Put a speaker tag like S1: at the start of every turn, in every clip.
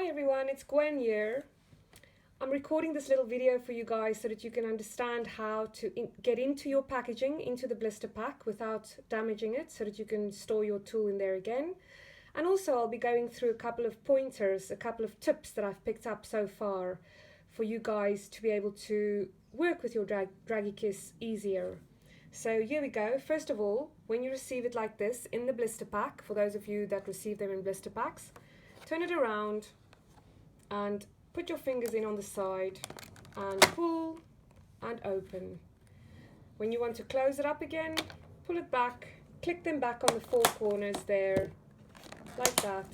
S1: Hi everyone, it's Gwen here. I'm recording this little video for you guys so that you can understand how to get into your packaging, into the blister pack without damaging it, so that you can store your tool in there again. And also I'll be going through a couple of pointers, a couple of tips that I've picked up so far for you guys to be able to work with your drageekiss easier. So here we go. First of all, when you receive it like this in the blister pack, for those of you that receive them in blister packs, turn it around and put your fingers in on the side and pull and open. When you want to close it up again, pull it back, click them back on the four corners there, like that,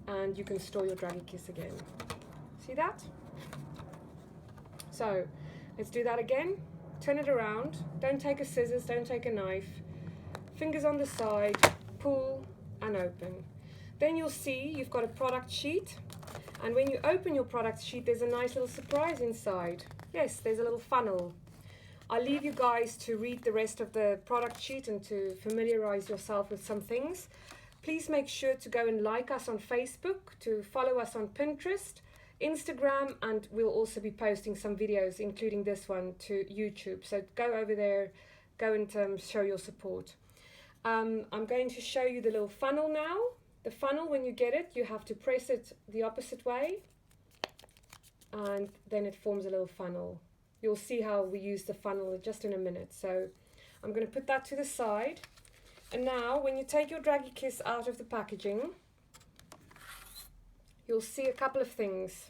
S1: and you can store your drageekiss again. See that? So let's do that again. Turn it around, don't take a scissors, don't take a knife, fingers on the side, pull and open. Then you'll see you've got a product sheet, and when you open your product sheet there's a nice little surprise inside. Yes, there's a little funnel. I'll leave you guys to read the rest of the product sheet and to familiarize yourself with some things. Please make sure to go and like us on Facebook, to follow us on Pinterest, Instagram, and we'll also be posting some videos, including this one, to YouTube. So go over there, go and show your support. I'm going to show you the little funnel now. The funnel, when you get it, you have to press it the opposite way, and then it forms a little funnel. You'll see how we use the funnel just in a minute. So I'm going to put that to the side. And now, when you take your drageekiss out of the packaging, you'll see a couple of things.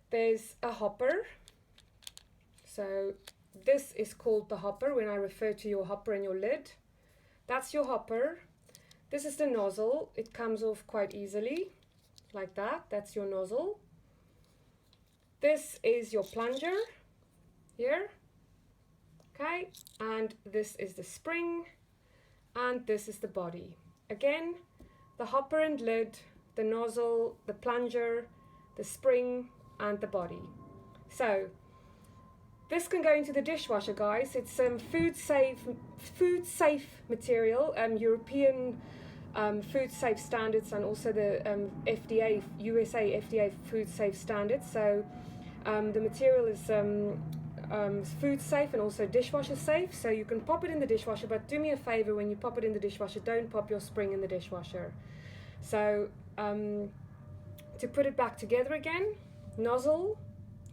S1: There's a hopper. So this is called the hopper when I refer to your hopper and your lid. That's your hopper. This is the nozzle. It comes off quite easily, like that. That's your nozzle. This is your plunger here. Okay, and this is the spring, and this is the body. Again, the hopper and lid, the nozzle, the plunger, the spring, and the body. So this can go into the dishwasher, guys. It's food safe material, European food safe standards, and also the FDA, USA FDA food safe standards. So the material is food safe and also dishwasher safe. So you can pop it in the dishwasher, but do me a favor, when you pop it in the dishwasher, don't pop your spring in the dishwasher. So to put it back together again, nozzle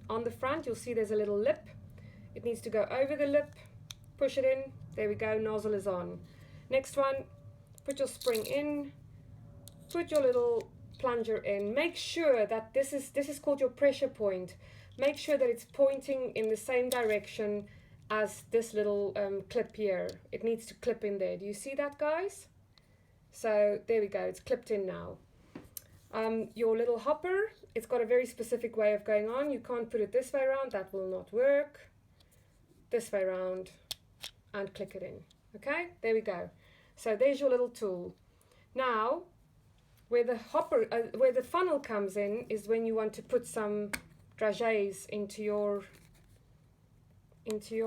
S1: on the front, you'll see there's a little lip. It needs to go over the lip, push it in, there we go, nozzle is on. Next one, put your spring in, put your little plunger in. Make sure that this is called your pressure point. Make sure that it's pointing in the same direction as this little clip here. It needs to clip in there. Do you see that, guys? So there we go, it's clipped in now. Your little hopper, it's got a very specific way of going on. You can't put it this way around, that will not work. This way around and click it in. Okay, there we go. So there's your little tool. Now, where the hopper, where the funnel comes in is when you want to put some dragees into your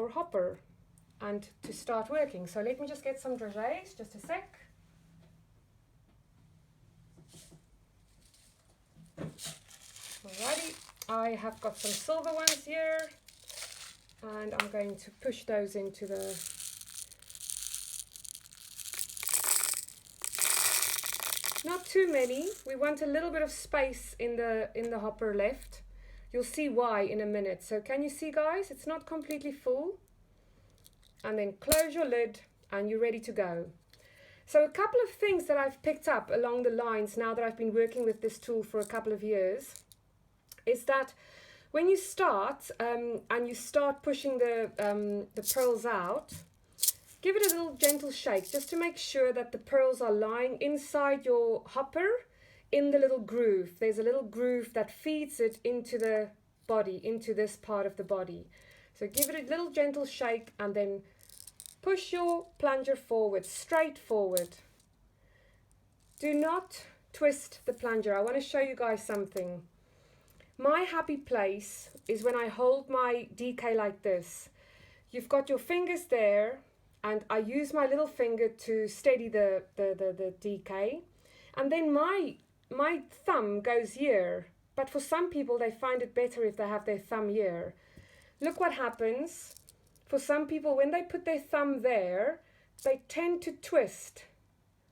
S1: hopper and to start working. So let me just get some dragees, just a sec. Alrighty, I have got some silver ones here, and I'm going to push those into the not too many. We want a little bit of space in the hopper left. You'll see why in a minute. So can you see, guys? It's not completely full. And then close your lid and you're ready to go. So a couple of things that I've picked up along the lines now that I've been working with this tool for a couple of years is that when you start and you start pushing the pearls out, give it a little gentle shake just to make sure that the pearls are lying inside your hopper in the little groove. There's a little groove that feeds it into the body, into this part of the body. So give it a little gentle shake and then push your plunger forward, straight forward. Do not twist the plunger. I want to show you guys something. My happy place is when I hold my DK like this. You've got your fingers there, and I use my little finger to steady the DK, and then my my thumb goes here, but for some people they find it better if they have their thumb here. Look what happens. For some people, when they put their thumb there, they tend to twist,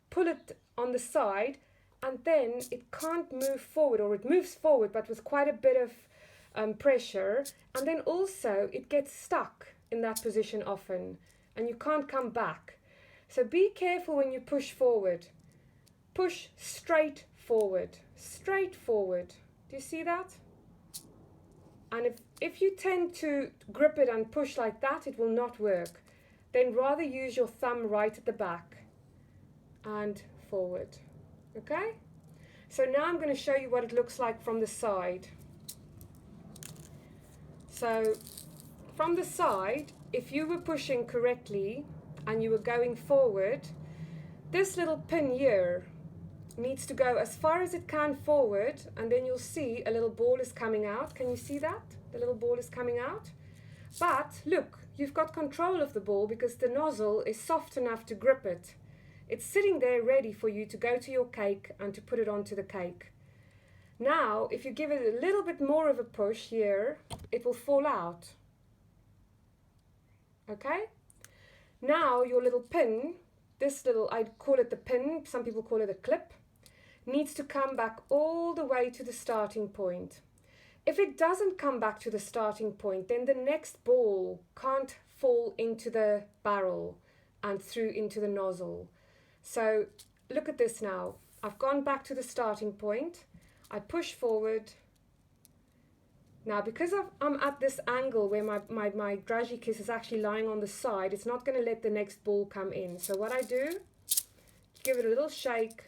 S1: pull it on the side, and then it can't move forward, or it moves forward but with quite a bit of pressure, and then also it gets stuck in that position often and you can't come back. So be careful when you push forward. Push straight forward, straight forward. Do you see that? And if you tend to grip it and push like that, it will not work. Then rather use your thumb right at the back and forward. Okay? So now I'm going to show you what it looks like from the side. So from the side, if you were pushing correctly and you were going forward, this little pin here needs to go as far as it can forward, and then you'll see a little ball is coming out. Can you see that? The little ball is coming out. But look, you've got control of the ball because the nozzle is soft enough to grip it. It's sitting there ready for you to go to your cake and to put it onto the cake. Now, if you give it a little bit more of a push here, it will fall out. Okay? Now your little pin, this little, I call it the pin, some people call it a clip, needs to come back all the way to the starting point. If it doesn't come back to the starting point, then the next ball can't fall into the barrel and through into the nozzle. So look at this now. I've gone back to the starting point. I push forward. Now because I'm at this angle where my drageekiss is actually lying on the side, it's not going to let the next ball come in. So what I do, give it a little shake,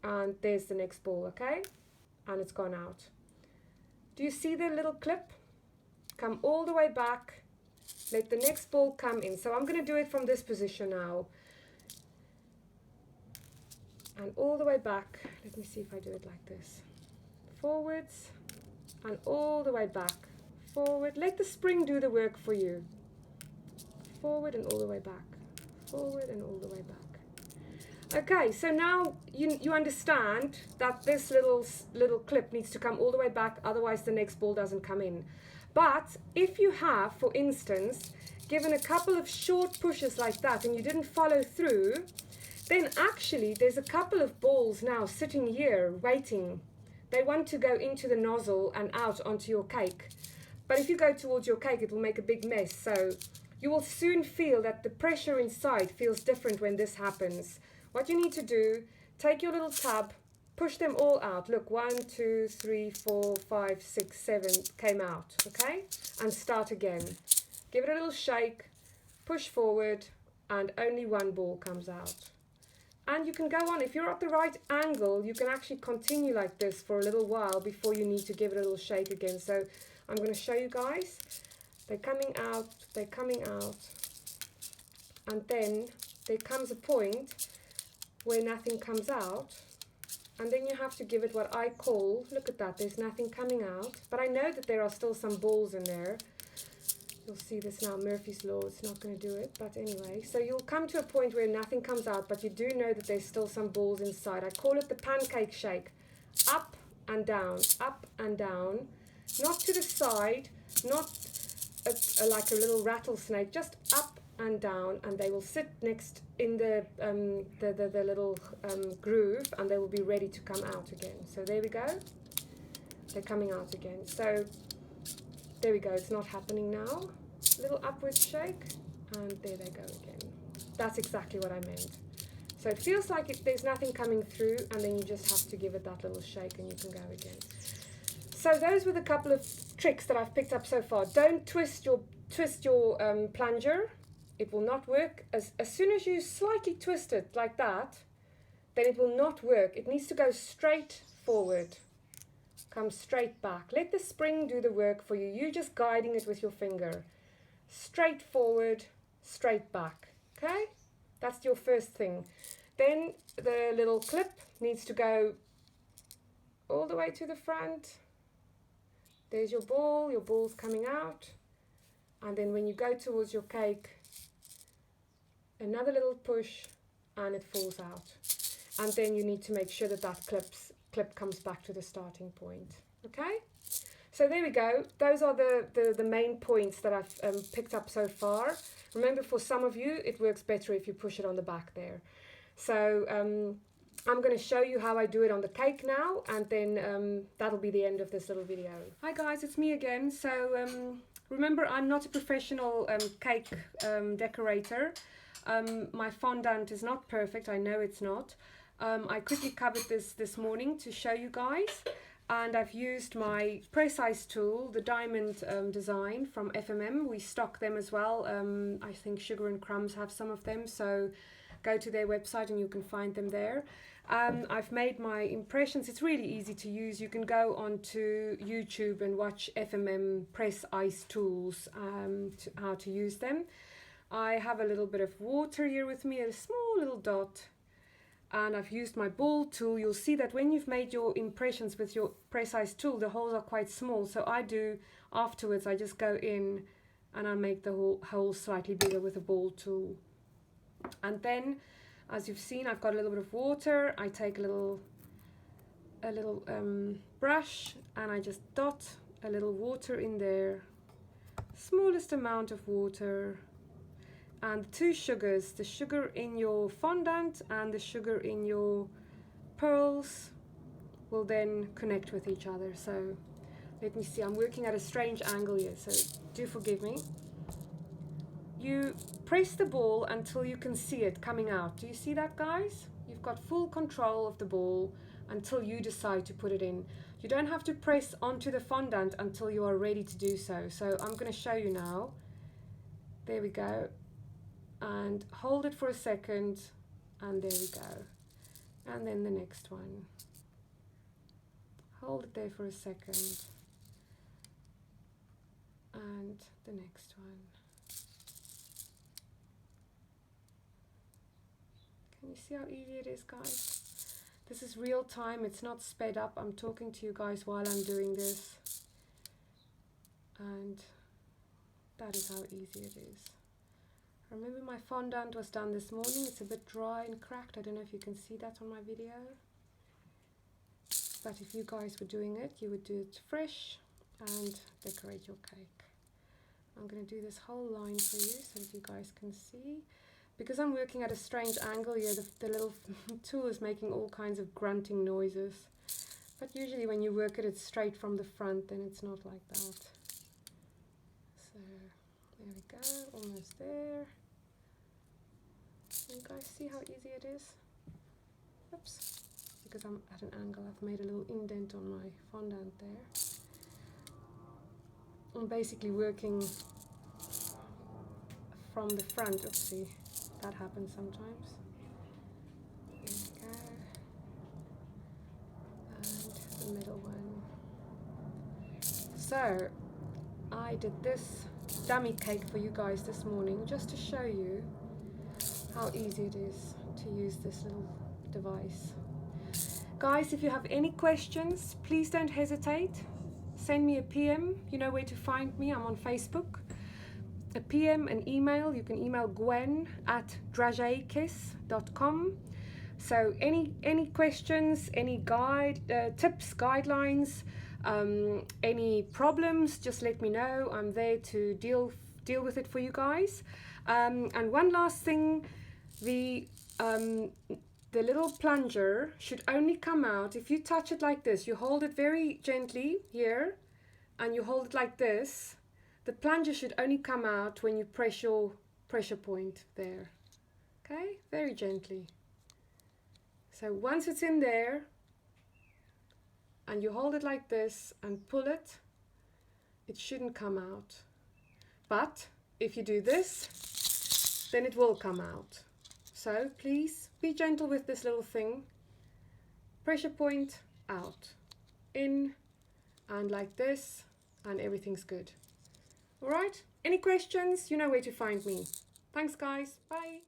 S1: and there's the next ball, okay? And it's gone out. Do you see the little clip? Come all the way back, let the next ball come in. So I'm going to do it from this position now. And all the way back. Let me see if I do it like this. Forwards and all the way back. Forward. Let the spring do the work for you. Forward and all the way back. Forward and all the way back. Okay, so now you understand that this little clip needs to come all the way back, otherwise the next ball doesn't come in. But if you have, for instance, given a couple of short pushes like that and you didn't follow through, then actually there's a couple of balls now sitting here waiting. They want to go into the nozzle and out onto your cake. But if you go towards your cake, it will make a big mess. So you will soon feel that the pressure inside feels different when this happens. What you need to do, take your little tub, push them all out. Look, 1, 2, 3, 4, 5, 6, 7 came out, okay? And start again. Give it a little shake, push forward, and only one ball comes out. And you can go on. If you're at the right angle, you can actually continue like this for a little while before you need to give it a little shake again. So I'm going to show you guys. They're coming out, they're coming out. And then there comes a point where nothing comes out, and then you have to give it what I call, look at that, there's nothing coming out, but I know that there are still some balls in there. You'll see this now, Murphy's Law, it's not going to do it, but anyway. So you'll come to a point where nothing comes out, but you do know that there's still some balls inside. I call it the pancake shake. Up and down, not to the side, not like a little rattlesnake, just up and down, and they will sit next in the little groove, and they will be ready to come out again. So there we go, they're coming out again. So there we go, it's not happening now. Little upward shake, and there they go again. That's exactly what I meant. So it feels like there's nothing coming through, and then you just have to give it that little shake and you can go again. So those were the couple of tricks that I've picked up so far. Don't twist your plunger. It will not work. As soon as you slightly twist it like that, then it will not work. It needs to go straight forward. Come straight back. Let the spring do the work for you. You're just guiding it with your finger. Straight forward, straight back. Okay? That's your first thing. Then the little clip needs to go all the way to the front. There's your ball's coming out. And then when you go towards your cake, another little push, and it falls out. and then you need to make sure that that clip comes back to the starting point. Okay, so there we go. Those are the main points that I've picked up so far. Remember, for some of you it works better if you push it on the back there. So I'm going to show you how I do it on the cake now, and then that'll be the end of this little video. Hi guys, it's me again. So remember, I'm not a professional cake decorator. My fondant is not perfect, I know it's not. I quickly covered this morning to show you guys, and I've used my precise tool, the diamond design from FMM. We stock them as well. I think Sugar and Crumbs have some of them, so go to their website and you can find them there. I've made my impressions. It's really easy to use. You can go onto YouTube and watch FMM press ice tools, how to use them. I have a little bit of water here with me, a small little dot, and I've used my ball tool. You'll see that when you've made your impressions with your press ice tool, the holes are quite small. So I do afterwards, I just go in and I make the hole slightly bigger with a ball tool. And then, as you've seen, I've got a little bit of water. I take a little brush and I just dot a little water in there, smallest amount of water. And the two sugars, the sugar in your fondant and the sugar in your pearls, will then connect with each other. So let me see, I'm working at a strange angle here, so do forgive me. You press the ball until you can see it coming out. Do you see that, guys? You've got full control of the ball until you decide to put it in. You don't have to press onto the fondant until you are ready to do so. So I'm going to show you now. There we go. And hold it for a second, and there we go. And then the next one. Hold it there for a second. And the next one. Can you see how easy it is, guys? This is real time, it's not sped up. I'm talking to you guys while I'm doing this. And that is how easy it is. Remember, my fondant was done this morning. It's a bit dry and cracked. I don't know if you can see that on my video. But if you guys were doing it, you would do it fresh and decorate your cake. I'm going to do this whole line for you so that you guys can see. Because I'm working at a strange angle here, the little tool is making all kinds of grunting noises. But usually when you work it straight from the front, then it's not like that. So there we go, almost there. You guys see how easy it is? Oops, because I'm at an angle, I've made a little indent on my fondant there. I'm basically working from the front. Oopsie, that happens sometimes. There we go. And the middle one. So, I did this dummy cake for you guys this morning just to show you how easy it is to use this little device. Guys, if you have any questions, please don't hesitate. Send me a PM. You know where to find me. I'm on Facebook. A PM, an email. You can email Gwen at drageekiss.com. So any questions, any tips, guidelines, any problems, just let me know. I'm there to deal with it for you guys. And one last thing, the little plunger should only come out if you touch it like this. You hold it very gently here, and you hold it like this. The plunger should only come out when you press your pressure point there. Okay, very gently. So once it's in there, and you hold it like this and pull it, it shouldn't come out. But if you do this, then it will come out. So please be gentle with this little thing. Pressure point out, in, and like this, and everything's good. All right, any questions? You know where to find me. Thanks guys, bye.